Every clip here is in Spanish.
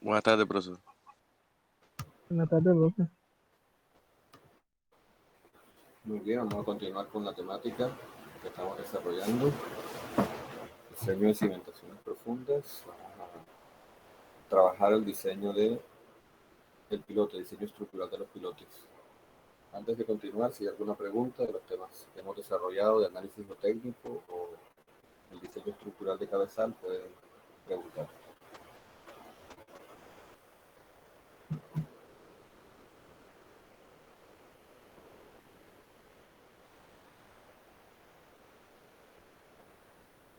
Buenas tardes, profesor. Buenas tardes, profe. Muy bien, vamos a continuar con la temática que estamos desarrollando. Diseño de cimentaciones profundas. Vamos a trabajar el diseño del pilote, diseño estructural de los pilotes. Antes de continuar, si hay alguna pregunta de los temas que hemos desarrollado de análisis técnico o el diseño estructural de cabezal, pueden preguntar.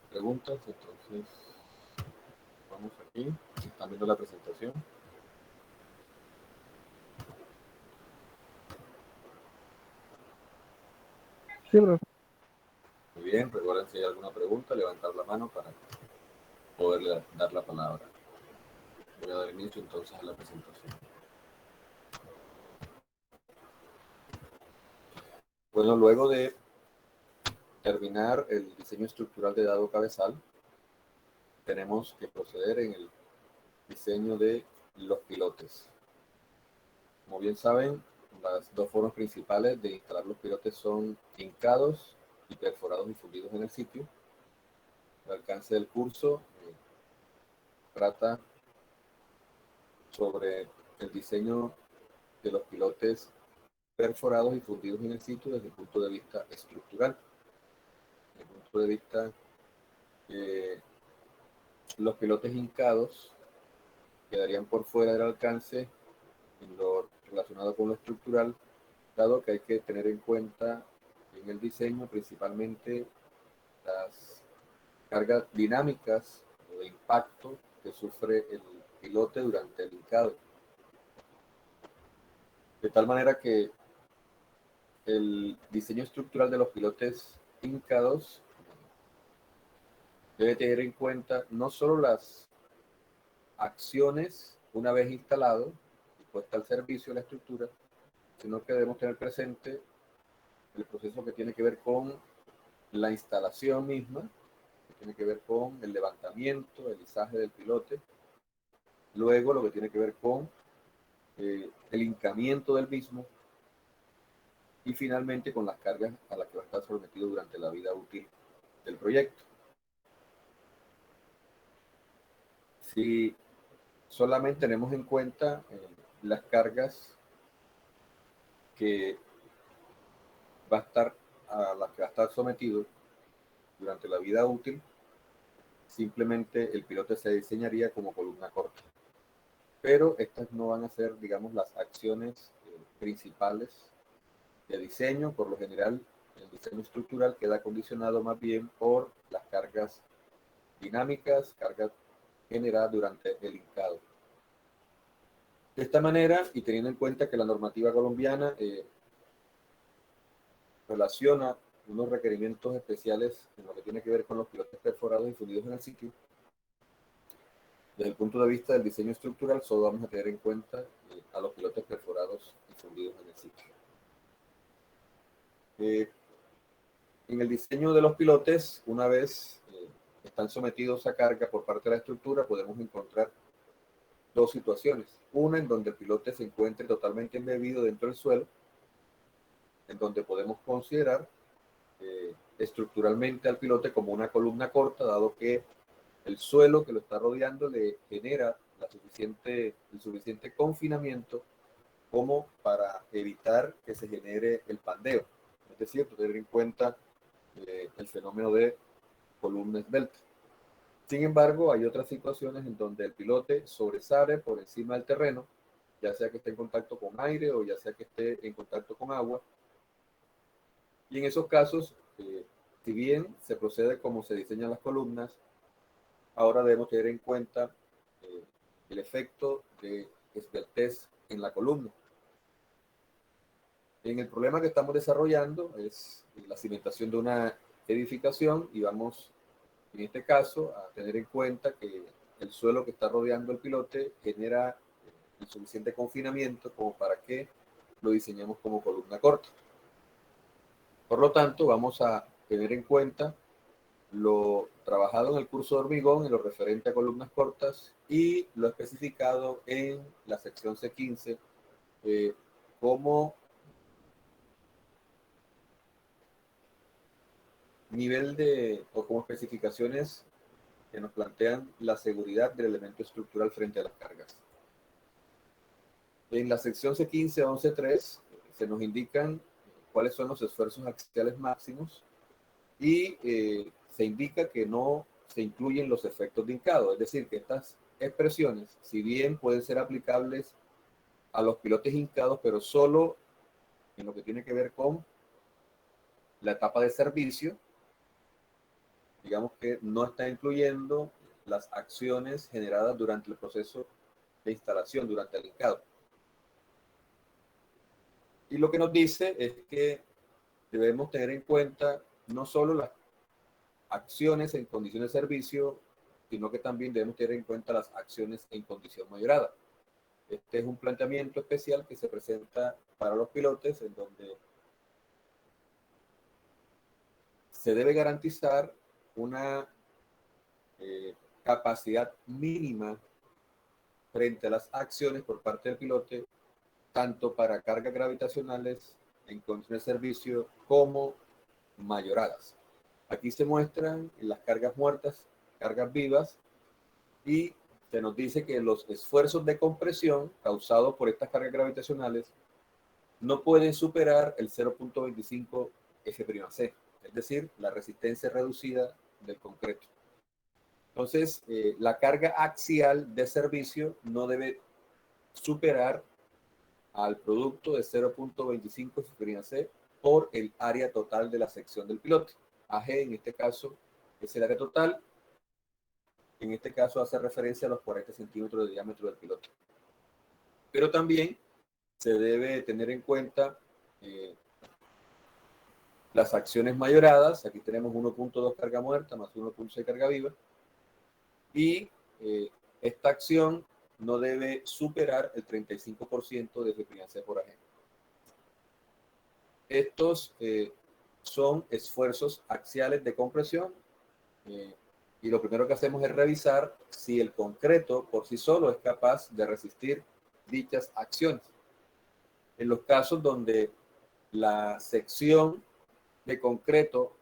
Preguntas, entonces vamos aquí. Están viendo la presentación. Sí, profe. Muy bien, recuerden si hay alguna pregunta, levantar la mano para poderle dar la palabra. Voy a dar inicio entonces a la presentación. Bueno, luego de terminar el diseño estructural de dado cabezal, tenemos que proceder en el diseño de los pilotes. Como bien saben, las dos formas principales de instalar los pilotes son hincados y perforados y fundidos en el sitio. El alcance del curso trata sobre el diseño de los pilotes perforados y fundidos en el sitio desde el punto de vista estructural. Desde el punto de vista los pilotes hincados quedarían por fuera del alcance en lo relacionado con lo estructural, dado que hay que tener en cuenta en el diseño principalmente las cargas dinámicas o de impacto que sufre el pilote durante el hincado. De tal manera que el diseño estructural de los pilotes hincados debe tener en cuenta no solo las acciones una vez instalado y puesta al servicio de la estructura, sino que debemos tener presente el proceso que tiene que ver con la instalación misma, que tiene que ver con el levantamiento, el izaje del pilote, luego lo que tiene que ver con el hincamiento del mismo y finalmente con las cargas a las que va a estar sometido durante la vida útil del proyecto. Si solamente tenemos en cuenta las cargas que va a estar a las que va a estar sometido durante la vida útil, simplemente el pilote se diseñaría como columna corta. Pero estas no van a ser, digamos, las acciones principales de diseño. Por lo general, el diseño estructural queda condicionado más bien por las cargas dinámicas, cargas generadas durante el hincado. De esta manera, y teniendo en cuenta que la normativa colombiana relaciona unos requerimientos especiales en lo que tiene que ver con los pilotes perforados y fundidos en el sitio, desde el punto de vista del diseño estructural, solo vamos a tener en cuenta a los pilotes perforados y fundidos en el sitio. En el diseño de los pilotes, una vez están sometidos a carga por parte de la estructura, podemos encontrar dos situaciones. Una en donde el pilote se encuentre totalmente embebido dentro del suelo, en donde podemos considerar estructuralmente al pilote como una columna corta, dado que el suelo que lo está rodeando le genera el suficiente confinamiento como para evitar que se genere el pandeo. Es decir, tener en cuenta el fenómeno de columna esbelta. Sin embargo, hay otras situaciones en donde el pilote sobresale por encima del terreno, ya sea que esté en contacto con aire o ya sea que esté en contacto con agua. Y en esos casos, si bien se procede como se diseñan las columnas, ahora debemos tener en cuenta el efecto de esbeltez en la columna. En el problema que estamos desarrollando es la cimentación de una edificación y vamos, en este caso, a tener en cuenta que el suelo que está rodeando el pilote genera el suficiente confinamiento como para que lo diseñemos como columna corta. Por lo tanto, vamos a tener en cuenta lo trabajado en el curso de hormigón en lo referente a columnas cortas y lo especificado en la sección C15 como nivel o como especificaciones que nos plantean la seguridad del elemento estructural frente a las cargas. En la sección C15 a 11.3 se nos indican cuáles son los esfuerzos axiales máximos y se indica que no se incluyen los efectos de hincado, es decir, que estas expresiones, si bien pueden ser aplicables a los pilotes hincados, pero solo en lo que tiene que ver con la etapa de servicio, digamos que no está incluyendo las acciones generadas durante el proceso de instalación, durante el hincado. Y lo que nos dice es que debemos tener en cuenta no solo las acciones en condiciones de servicio, sino que también debemos tener en cuenta las acciones en condición mayorada. Este es un planteamiento especial que se presenta para los pilotes en donde se debe garantizar una capacidad mínima frente a las acciones por parte del pilote, tanto para cargas gravitacionales en condiciones de servicio como mayoradas. Aquí se muestran las cargas muertas, cargas vivas, y se nos dice que los esfuerzos de compresión causados por estas cargas gravitacionales no pueden superar el 0.25 F'C, es decir, la resistencia reducida del concreto. Entonces, la carga axial de servicio no debe superar al producto de 0.25 F'C por el área total de la sección del pilote. AG en este caso es el área total. En este caso hace referencia a los 40 centímetros de diámetro del pilote. Pero también se debe tener en cuenta las acciones mayoradas. Aquí tenemos 1.2 carga muerta más 1.6 carga viva. Y esta acción no debe superar el 35% de F'C por AG. Estos son esfuerzos axiales de compresión y lo primero que hacemos es revisar si el concreto por sí solo es capaz de resistir dichas acciones. En los casos donde la sección de concreto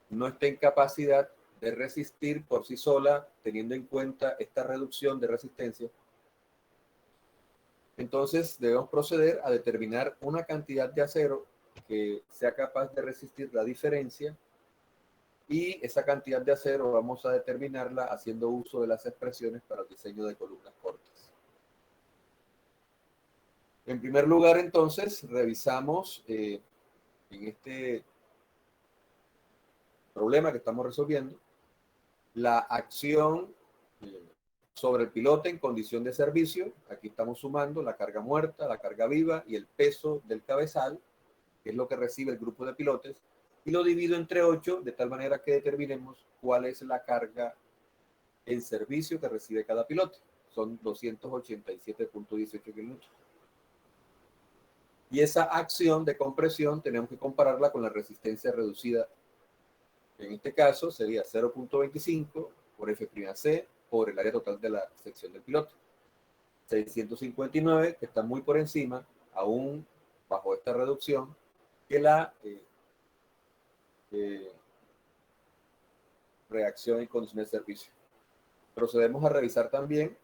no está en capacidad de resistir por sí sola, teniendo en cuenta esta reducción de resistencia, entonces debemos proceder a determinar una cantidad de acero que sea capaz de resistir la diferencia, y esa cantidad de acero vamos a determinarla haciendo uso de las expresiones para el diseño de columnas cortas. En primer lugar, entonces, revisamos en este problema que estamos resolviendo la acción sobre el pilote en condición de servicio. Aquí estamos sumando la carga muerta, la carga viva y el peso del cabezal, que es lo que recibe el grupo de pilotes, y lo divido entre 8 de tal manera que determinemos cuál es la carga en servicio que recibe cada pilote. Son 287.18 kilómetros. Y esa acción de compresión tenemos que compararla con la resistencia reducida. En este caso sería 0.25 por F'C por el área total de la sección del piloto. 659, que está muy por encima, aún bajo esta reducción, que la reacción en condiciones de servicio. Procedemos a revisar también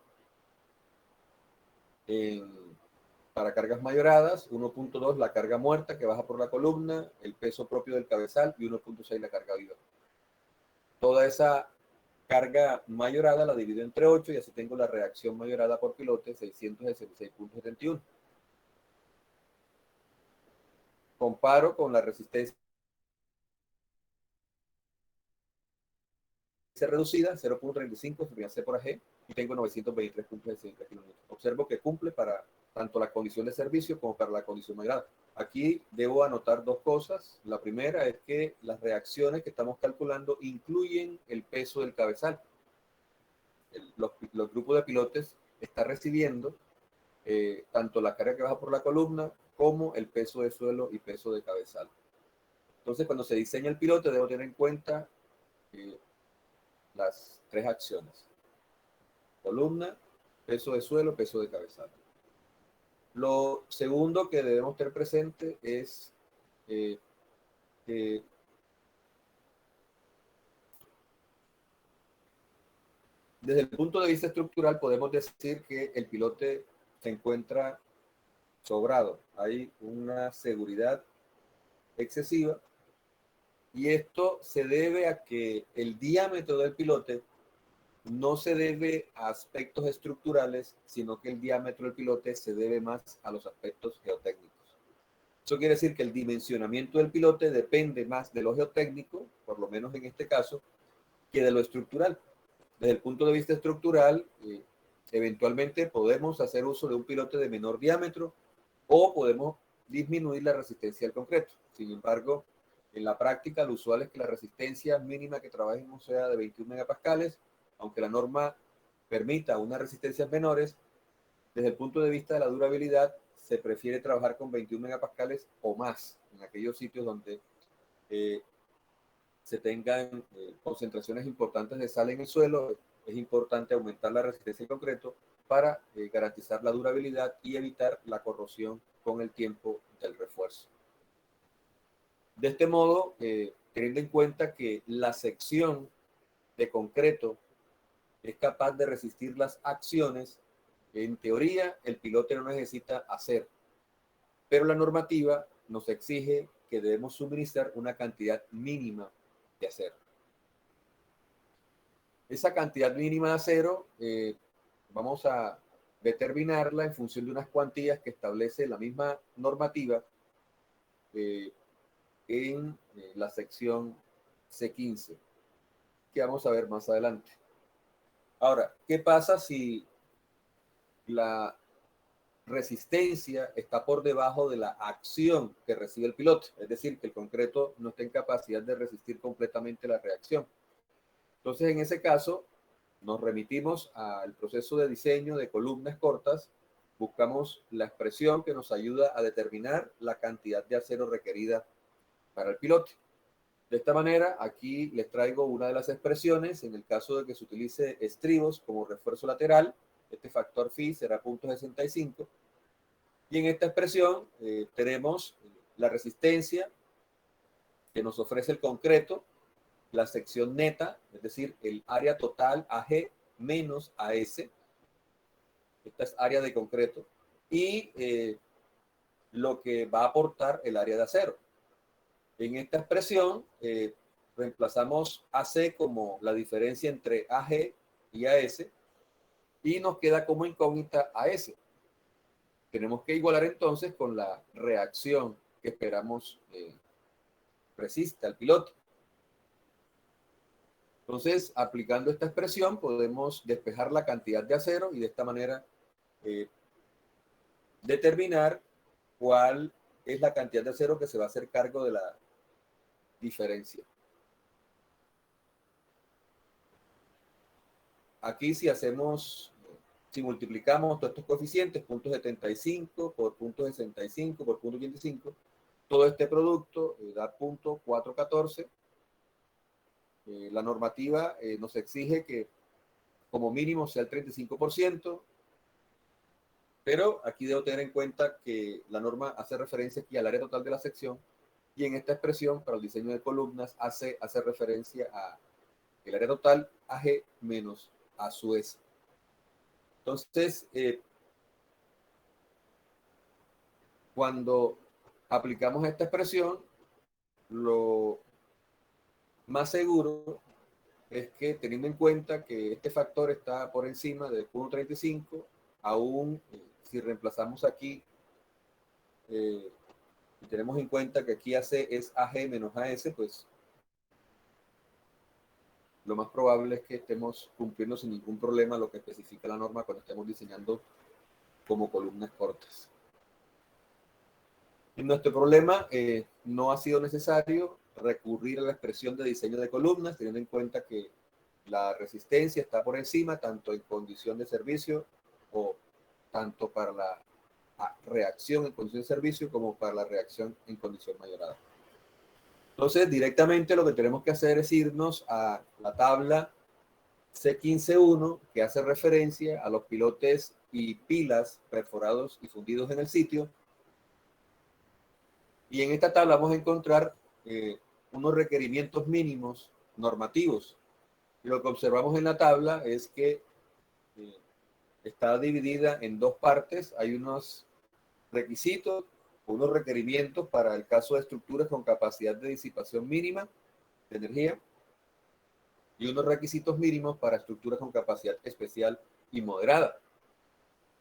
para cargas mayoradas, 1.2 la carga muerta que baja por la columna, el peso propio del cabezal, y 1.6 la carga viva. Toda esa carga mayorada la divido entre 8 y así tengo la reacción mayorada por pilote 666.71. Comparo con la resistencia reducida, 0.35 F'C por AG, y tengo 923.60 kilómetros. Observo que cumple para tanto la condición de servicio como para la condición mayorada. Aquí debo anotar dos cosas. La primera es que las reacciones que estamos calculando incluyen el peso del cabezal. Los grupos de pilotes están recibiendo tanto la carga que baja por la columna como el peso de suelo y peso de cabezal. Entonces, cuando se diseña el pilote, debo tener en cuenta eh, las tres acciones: columna, peso de suelo, peso de cabezal. Lo segundo que debemos tener presente es que desde el punto de vista estructural podemos decir que el pilote se encuentra sobrado. Hay una seguridad excesiva y esto se debe a que el diámetro del pilote no se debe a aspectos estructurales, sino que el diámetro del pilote se debe más a los aspectos geotécnicos. Eso quiere decir que el dimensionamiento del pilote depende más de lo geotécnico, por lo menos en este caso, que de lo estructural. Desde el punto de vista estructural, eventualmente podemos hacer uso de un pilote de menor diámetro o podemos disminuir la resistencia al concreto. Sin embargo, en la práctica lo usual es que la resistencia mínima que trabajemos sea de 21 megapascales, aunque la norma permita unas resistencias menores. Desde el punto de vista de la durabilidad, se prefiere trabajar con 21 megapascales o más en aquellos sitios donde se tengan concentraciones importantes de sal en el suelo. Es importante aumentar la resistencia al concreto para garantizar la durabilidad y evitar la corrosión con el tiempo del refuerzo. De este modo, teniendo en cuenta que la sección de concreto es capaz de resistir las acciones, en teoría el pilote no necesita acero, pero la normativa nos exige que debemos suministrar una cantidad mínima de acero. Esa cantidad mínima de acero vamos a determinarla en función de unas cuantías que establece la misma normativa en la sección C15, que vamos a ver más adelante. Ahora, ¿qué pasa si la resistencia está por debajo de la acción que recibe el piloto? Es decir, que el concreto no está en capacidad de resistir completamente la reacción. Entonces, en ese caso, nos remitimos al proceso de diseño de columnas cortas, buscamos la expresión que nos ayuda a determinar la cantidad de acero requerida para el pilote. De esta manera, aquí les traigo una de las expresiones. En el caso de que se utilice estribos como refuerzo lateral, este factor phi será 0.65. Y en esta expresión tenemos la resistencia que nos ofrece el concreto, la sección neta, es decir, el área total AG menos AS. Esta es área de concreto. Y lo que va a aportar el área de acero. En esta expresión reemplazamos AC como la diferencia entre AG y AS y nos queda como incógnita AS. Tenemos que igualar entonces con la reacción que esperamos resista al piloto. Entonces, aplicando esta expresión, podemos despejar la cantidad de acero y de esta manera determinar cuál es la cantidad de acero que se va a hacer cargo de la diferencia. Aquí si multiplicamos todos estos coeficientes, 0.75 por 0.65 por 0.85, todo este producto da 0.414. La normativa nos exige que como mínimo sea el 35%, pero aquí debo tener en cuenta que la norma hace referencia aquí al área total de la sección y en esta expresión para el diseño de columnas hace referencia a el área total AG menos A su S. Entonces, cuando aplicamos esta expresión, lo más seguro es que teniendo en cuenta que este factor está por encima de 1.35, aún si reemplazamos aquí y tenemos en cuenta que aquí AC es AG menos AS, pues lo más probable es que estemos cumpliendo sin ningún problema lo que especifica la norma cuando estemos diseñando como columnas cortas. En nuestro problema no ha sido necesario recurrir a la expresión de diseño de columnas, teniendo en cuenta que la resistencia está por encima, tanto en condición de servicio o tanto para la reacción en condición de servicio como para la reacción en condición mayorada. Entonces, directamente lo que tenemos que hacer es irnos a la tabla C15.1, que hace referencia a los pilotes y pilas perforados y fundidos en el sitio. Y en esta tabla vamos a encontrar unos requerimientos mínimos normativos. Y lo que observamos en la tabla es que está dividida en dos partes. Hay unos requisitos, unos requerimientos para el caso de estructuras con capacidad de disipación mínima de energía y unos requisitos mínimos para estructuras con capacidad especial y moderada.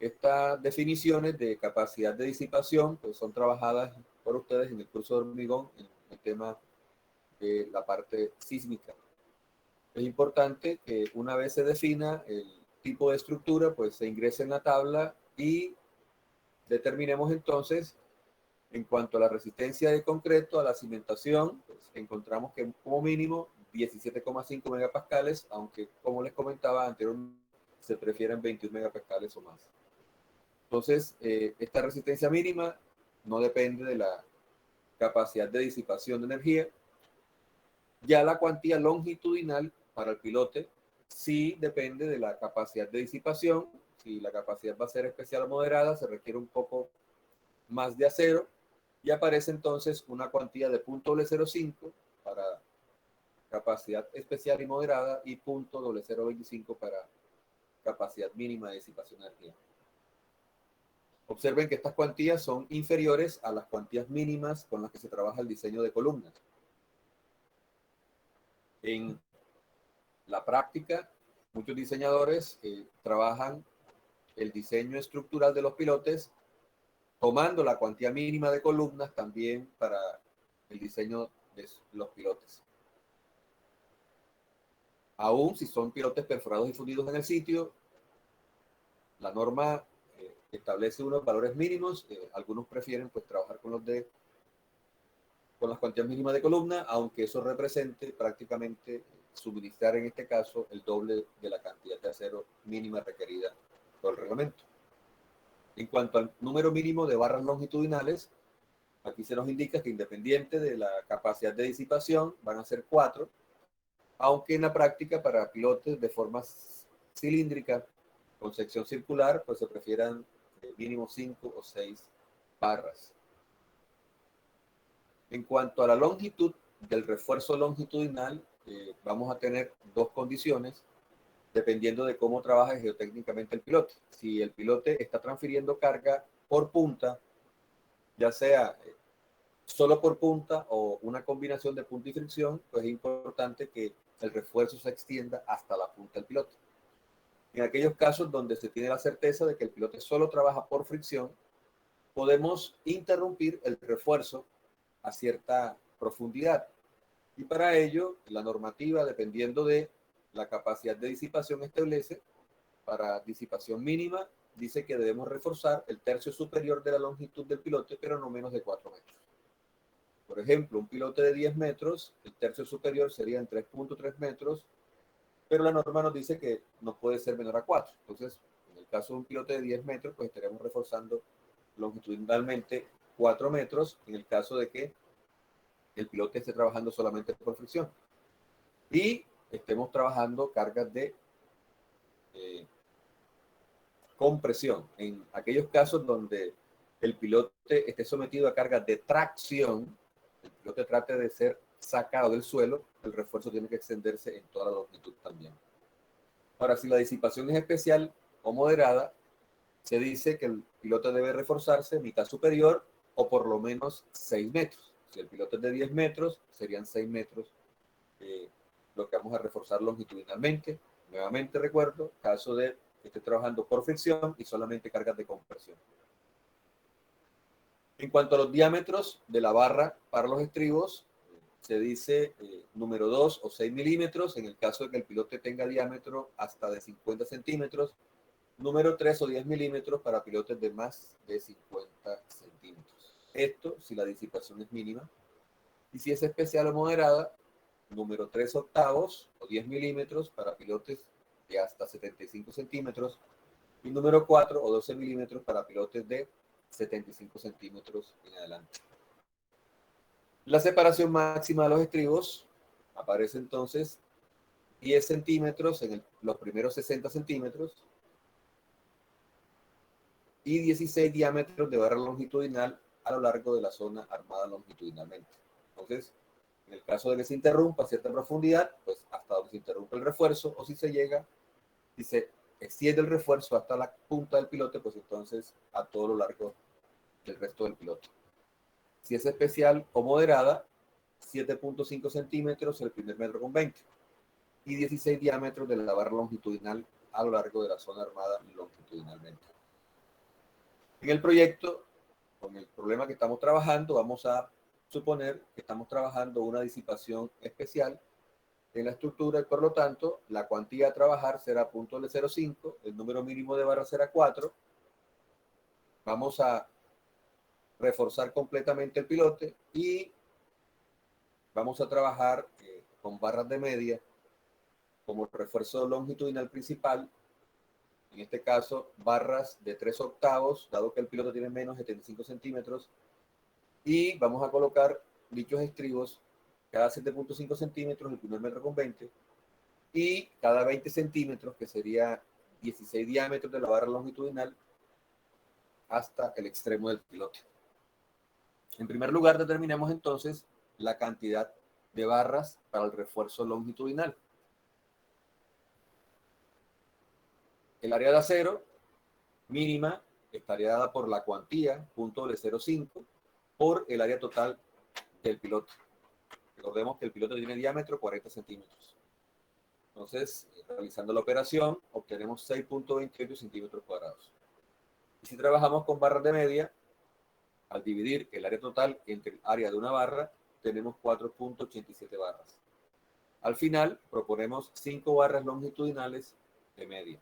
Estas definiciones de capacidad de disipación pues, son trabajadas por ustedes en el curso de hormigón en el tema de la parte sísmica. Es importante que una vez se defina el tipo de estructura, pues se ingrese en la tabla y determinemos entonces, en cuanto a la resistencia de concreto, a la cimentación, pues encontramos que como mínimo 17,5 megapascales, aunque como les comentaba anteriormente, se prefieren 21 megapascales o más. Entonces, esta resistencia mínima no depende de la capacidad de disipación de energía. Ya la cuantía longitudinal para el pilote sí depende de la capacidad de disipación. Si la capacidad va a ser especial o moderada, se requiere un poco más de acero y aparece entonces una cuantía de 0.005 para capacidad especial y moderada y 0.025 para capacidad mínima de disipación de energía. Observen que estas cuantías son inferiores a las cuantías mínimas con las que se trabaja el diseño de columnas. En la práctica, muchos diseñadores trabajan el diseño estructural de los pilotes tomando la cuantía mínima de columnas también para el diseño de los pilotes. Aún si son pilotes perforados y fundidos en el sitio, la norma establece unos valores mínimos. Algunos prefieren pues trabajar con las cuantías mínimas de columna, aunque eso represente prácticamente suministrar en este caso el doble de la cantidad de acero mínima requerida por el reglamento. En cuanto al número mínimo de barras longitudinales, aquí se nos indica que independiente de la capacidad de disipación van a ser 4, aunque en la práctica para pilotes de forma cilíndrica con sección circular, pues se prefieran mínimo 5 o 6 barras. En cuanto a la longitud del refuerzo longitudinal, vamos a tener dos condiciones dependiendo de cómo trabaja geotécnicamente el pilote. Si el pilote está transfiriendo carga por punta, ya sea solo por punta o una combinación de punta y fricción, pues es importante que el refuerzo se extienda hasta la punta del pilote. En aquellos casos donde se tiene la certeza de que el pilote solo trabaja por fricción, podemos interrumpir el refuerzo a cierta profundidad. Y para ello, la normativa, dependiendo de la capacidad de disipación, establece para disipación mínima, dice que debemos reforzar el tercio superior de la longitud del pilote, pero no menos de 4 metros. Por ejemplo, un pilote de 10 metros, el tercio superior sería en 3.3 metros, pero la norma nos dice que no puede ser menor a 4. Entonces, en el caso de un pilote de 10 metros, pues estaremos reforzando longitudinalmente 4 metros, en el caso de que el pilote esté trabajando solamente por fricción. Y estemos trabajando cargas de compresión. En aquellos casos donde el pilote esté sometido a cargas de tracción, el pilote trate de ser sacado del suelo, el refuerzo tiene que extenderse en toda la longitud también. Ahora, si la disipación es especial o moderada, se dice que el pilote debe reforzarse mitad superior o por lo menos 6 metros. Si el pilote es de 10 metros, serían 6 metros lo que vamos a reforzar longitudinalmente. Nuevamente recuerdo, caso de que esté trabajando por fricción y solamente cargas de compresión. En cuanto a los diámetros de la barra para los estribos, se dice número 2 o 6 milímetros en el caso de que el pilote tenga diámetro hasta de 50 centímetros, número 3 o 10 milímetros para pilotes de más de 50 centímetros. Esto si la disipación es mínima. Y si es especial o moderada, número 3 octavos o 10 milímetros para pilotes de hasta 75 centímetros y número 4 o 12 milímetros para pilotes de 75 centímetros en adelante. La separación máxima de los estribos aparece entonces 10 centímetros en los primeros 60 centímetros y 16 diámetros de barra longitudinal a lo largo de la zona armada longitudinalmente. Entonces, en el caso de que se interrumpa a cierta profundidad, pues hasta donde se interrumpe el refuerzo, o si se extiende el refuerzo hasta la punta del pilote, pues entonces a todo lo largo del resto del pilote. Si es especial o moderada, 7.5 centímetros el primer metro con 20 y 16 diámetros de la barra longitudinal a lo largo de la zona armada longitudinalmente. En el proyecto, con el problema que estamos trabajando, vamos a suponer que estamos trabajando una disipación especial en la estructura y por lo tanto la cuantía a trabajar será .05, el número mínimo de barras será 4. Vamos a reforzar completamente el pilote y vamos a trabajar con barras de media como refuerzo longitudinal principal, en este caso barras de 3 octavos, dado que el piloto tiene menos de 75 centímetros, y vamos a colocar dichos estribos cada 7.5 centímetros, el primer metro con 20, y cada 20 centímetros, que sería 16 diámetros de la barra longitudinal, hasta el extremo del pilote. En primer lugar, determinemos entonces la cantidad de barras para el refuerzo longitudinal. El área de acero mínima estaría dada por la cuantía .05 por el área total del pilote. Recordemos que el pilote tiene diámetro 40 centímetros. Entonces, realizando la operación, obtenemos 6.28 centímetros cuadrados. Y si trabajamos con barras de media, al dividir el área total entre el área de una barra, tenemos 4.87 barras. Al final, proponemos 5 barras longitudinales de media.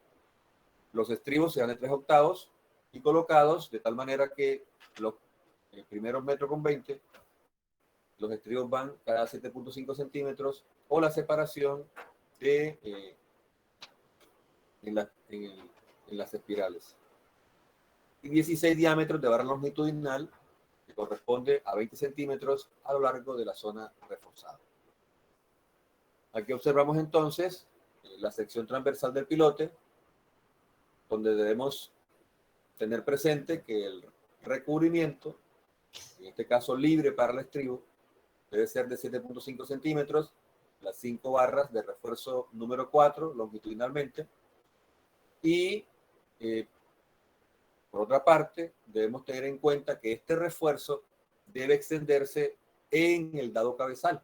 Los estribos serán de 3 octavos y colocados de tal manera que el primero metro con 20, los estribos van cada 7.5 centímetros o la separación de, en las espirales. Y 16 diámetros de barra longitudinal que corresponde a 20 centímetros a lo largo de la zona reforzada. Aquí observamos entonces la sección transversal del pilote, donde debemos tener presente que el recubrimiento, en este caso libre para el estribo, debe ser de 7.5 centímetros, las 5 barras de refuerzo número 4 longitudinalmente, y por otra parte, debemos tener en cuenta que este refuerzo debe extenderse en el dado cabezal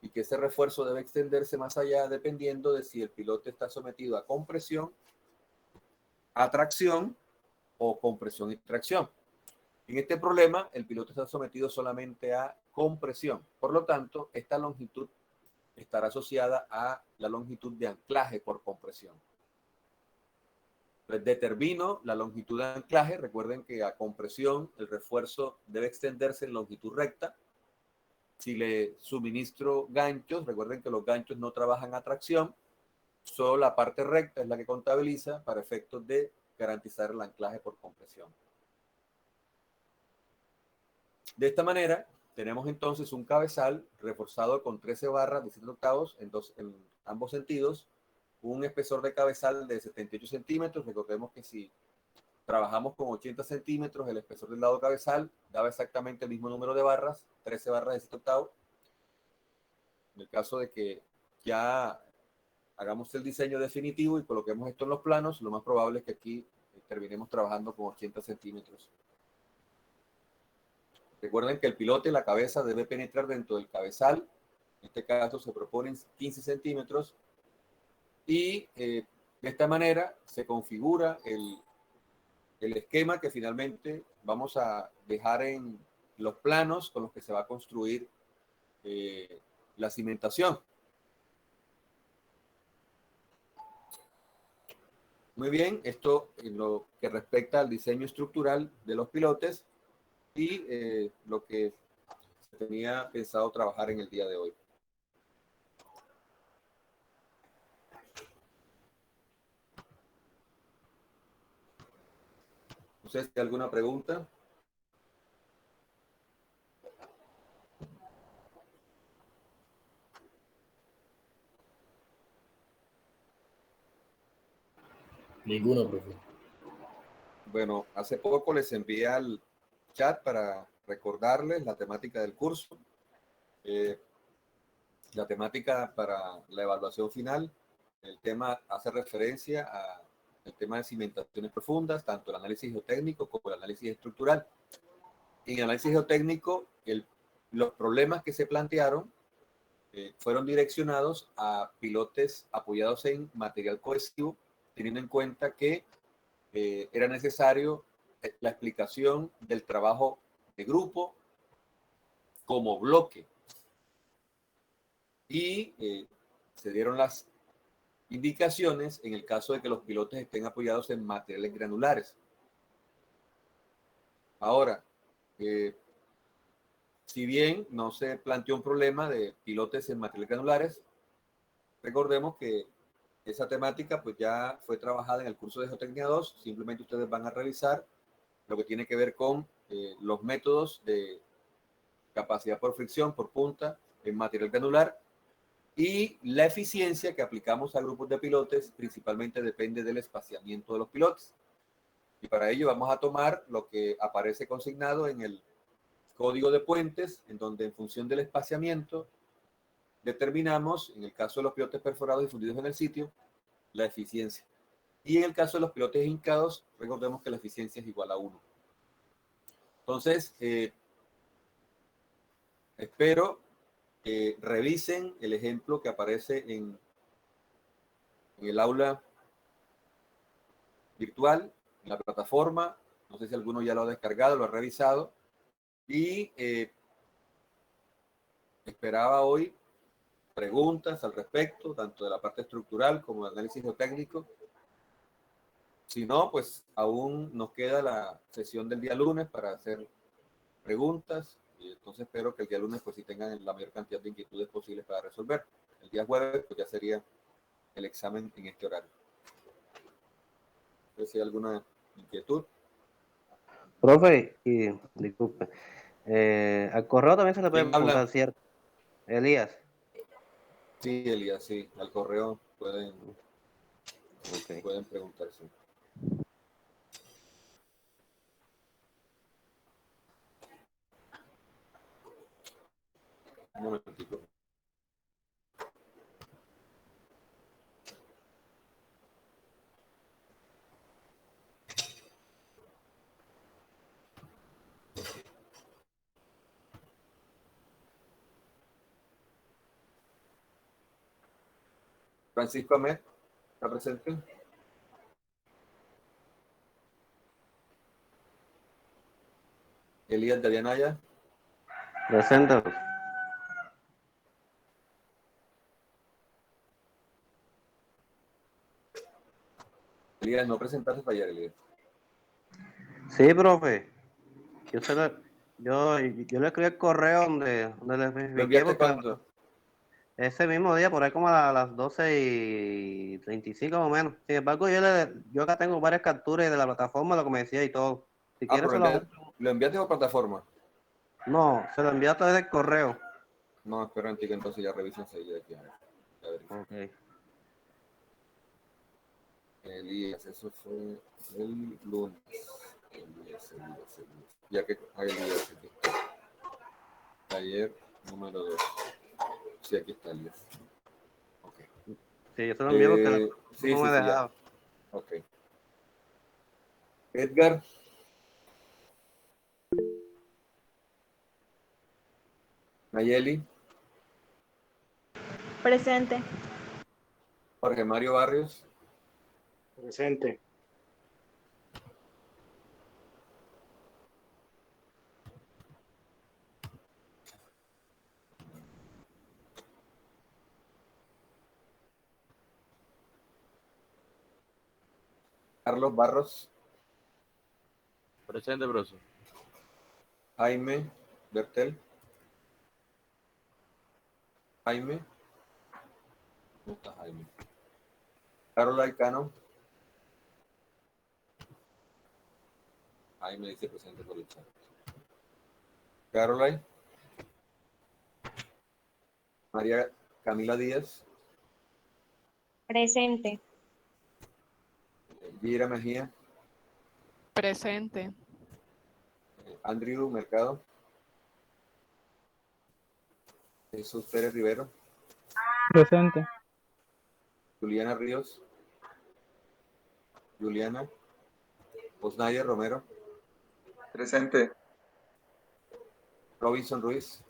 y que ese refuerzo debe extenderse más allá dependiendo de si el piloto está sometido a compresión, a tracción o compresión y tracción. En este problema, el piloto está sometido solamente a compresión. Por lo tanto, esta longitud estará asociada a la longitud de anclaje por compresión. Entonces, determino la longitud de anclaje. Recuerden que a compresión el refuerzo debe extenderse en longitud recta. Si le suministro ganchos, recuerden que los ganchos no trabajan a tracción. Solo la parte recta es la que contabiliza para efectos de garantizar el anclaje por compresión. De esta manera, tenemos entonces un cabezal reforzado con 13 barras de 7 octavos en ambos sentidos, un espesor de cabezal de 78 centímetros. Recordemos que si trabajamos con 80 centímetros, el espesor del lado cabezal daba exactamente el mismo número de barras, 13 barras de 7 octavos. En el caso de que ya hagamos el diseño definitivo y coloquemos esto en los planos, lo más probable es que aquí terminemos trabajando con 80 centímetros. Recuerden que el pilote, la cabeza, debe penetrar dentro del cabezal. En este caso se proponen 15 centímetros. Y de esta manera se configura el esquema que finalmente vamos a dejar en los planos con los que se va a construir la cimentación. Muy bien, esto en lo que respecta al diseño estructural de los pilotes y lo que se tenía pensado trabajar en el día de hoy. ¿Usted tiene alguna pregunta? Ninguno, profe. Bueno, hace poco les envié al chat para recordarles la temática del curso. La temática para la evaluación final, el tema hace referencia al tema de cimentaciones profundas, tanto el análisis geotécnico como el análisis estructural. En el análisis geotécnico, los problemas que se plantearon fueron direccionados a pilotes apoyados en material cohesivo, teniendo en cuenta que era necesario la explicación del trabajo de grupo como bloque. Y se dieron las indicaciones en el caso de que los pilotes estén apoyados en materiales granulares. Ahora, si bien no se planteó un problema de pilotes en materiales granulares, recordemos que esa temática pues ya fue trabajada en el curso de Geotecnia 2. Simplemente ustedes van a revisar lo que tiene que ver con los métodos de capacidad por fricción, por punta, en material granular, y la eficiencia que aplicamos a grupos de pilotes principalmente depende del espaciamiento de los pilotes. Y para ello vamos a tomar lo que aparece consignado en el código de puentes, en donde en función del espaciamiento determinamos, en el caso de los pilotes perforados y fundidos en el sitio, la eficiencia. Y en el caso de los pilotes hincados, recordemos que la eficiencia es igual a 1. Entonces, espero que revisen el ejemplo que aparece en el aula virtual, en la plataforma. No sé si alguno ya lo ha descargado, lo ha revisado. Y esperaba hoy preguntas al respecto, tanto de la parte estructural como de análisis geotécnico. Si no, pues aún nos queda la sesión del día lunes para hacer preguntas. Y entonces espero que el día lunes pues sí tengan la mayor cantidad de inquietudes posibles para resolver. El día jueves pues ya sería el examen en este horario. No sé si hay alguna inquietud. Profe, y disculpe, al correo también se le puede ¿Quién habla? preguntar, ¿cierto? Elías. Sí, Elías, sí. Al correo pueden Okay. preguntarse. Un momentito. Francisco Ahmed, ¿está presente? Elías de Avianaya. Presente. Elías, no presentaste para ayer, Elías. Sí, profe. Yo le escribí el correo donde le ¿Lo especifiqué enviaste porque cuándo? ese mismo día, por ahí como a las 12:35 más o menos. Sin embargo, yo acá tengo varias capturas de la plataforma, lo que me decía y todo. Si Ah, quieres pero se lo junto. lo enviaste por plataforma. No, se lo envié a través del correo. No, espera, que entonces ya revisen enseguida aquí. A ver. Ok. Elías, eso fue el lunes. Elías. Ya que hay Elías aquí. Taller número 2. Sí, aquí está Elías. Ok. Sí, yo se lo envié porque Sí, no me ya. dejaba. Ok. Edgar. Nayeli. Presente. Jorge Mario Barrios. Presente. Carlos Barros. Presente, profesor. Jaime Bertel. Jaime. ¿Cómo está Jaime? Caroline Cano. Jaime dice presente por el chat. Caroline. María Camila Díaz. Presente. Gira Mejía, Presente. Andrew Mercado, Jesús Pérez Rivero, Presente. Juliana Ríos, Juliana, Osnaya Romero, Presente. Robinson Ruiz,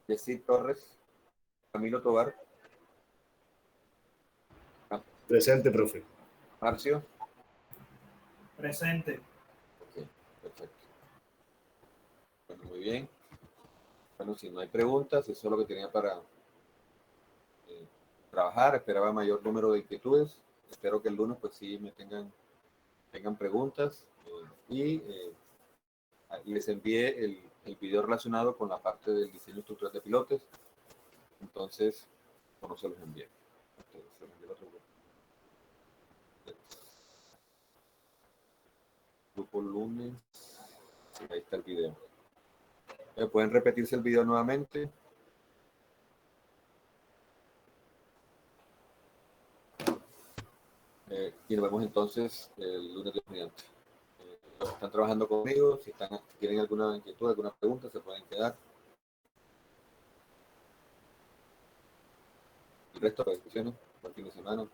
Yesid Torres, Camilo Tobar, Presente, profe. Marcio. Presente. Ok, perfecto. Bueno, muy bien. Bueno, si no hay preguntas, eso es lo que tenía para trabajar. Esperaba mayor número de inquietudes. Espero que el lunes pues sí me tengan preguntas y les envié el video relacionado con la parte del diseño estructural de pilotes. Entonces, no se los envié. Entonces, se los envié al otro grupo. Grupo lunes. Sí, ahí está el video. Pueden repetirse el video nuevamente. Y nos vemos entonces el lunes de mediante. Los que están trabajando conmigo, si tienen alguna inquietud, alguna pregunta, se pueden quedar. El resto de las discusiones, buen fin de semana.